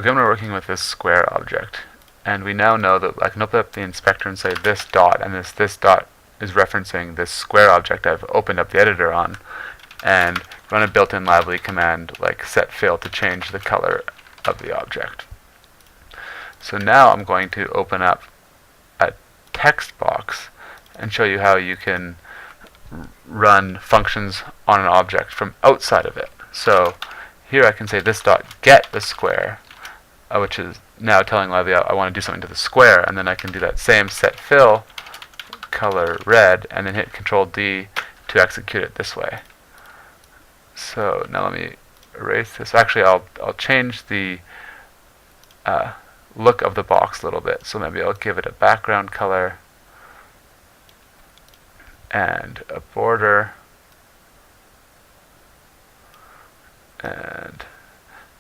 So again, we're working with this square object, and we now know that I can open up the inspector and say this dot, and this dot is referencing this square object I've opened up the editor on, and run a built-in lively command like set fill to change the color of the object. So now I'm going to open up a text box and show you how you can run functions on an object from outside of it. So here I can say this dot get the square, which is now telling Lively I want to do something to the square, and then I can do that same set fill color red and then hit Control D to execute it this way. So now let me erase this. Actually, I'll change the look of the box a little bit. So maybe I'll give it a background color and a border and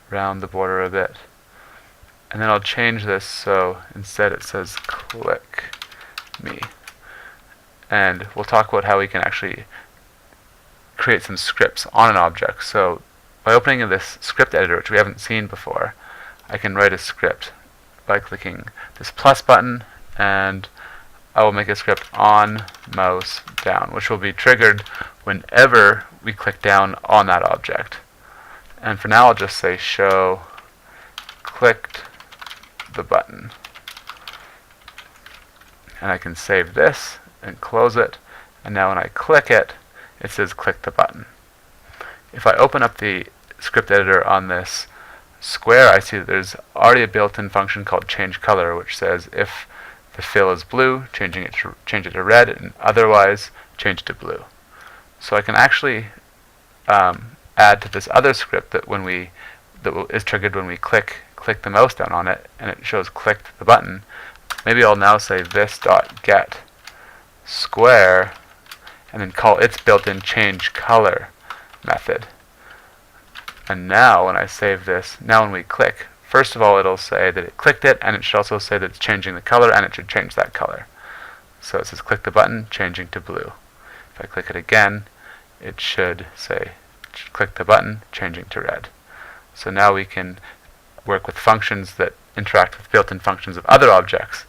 round the border a bit. And then I'll change this so instead it says click me. And we'll talk about how we can actually create some scripts on an object. So by opening this script editor, which we haven't seen before, I can write a script by clicking this plus button, and I will make a script on mouse down, which will be triggered whenever we click down on that object. And for now, I'll just say show clicked the button. And I can save this and close it, and now when I click it, it says click the button. If I open up the script editor on this square, I see that there's already a built-in function called change color, which says if the fill is blue, change it to red, and otherwise change it to blue. So I can actually add to this other script that is triggered when we click the mouse down on it, and it shows clicked the button. Maybe I'll now say this dot get square, and then call its built-in change color method. And now when I save this, now when we click, first of all it'll say that it clicked it, and it should also say that it's changing the color, and it should change that color. So it says click the button, changing to blue. If I click it again, it should say click the button, changing to red. So now we can work with functions that interact with built-in functions of other objects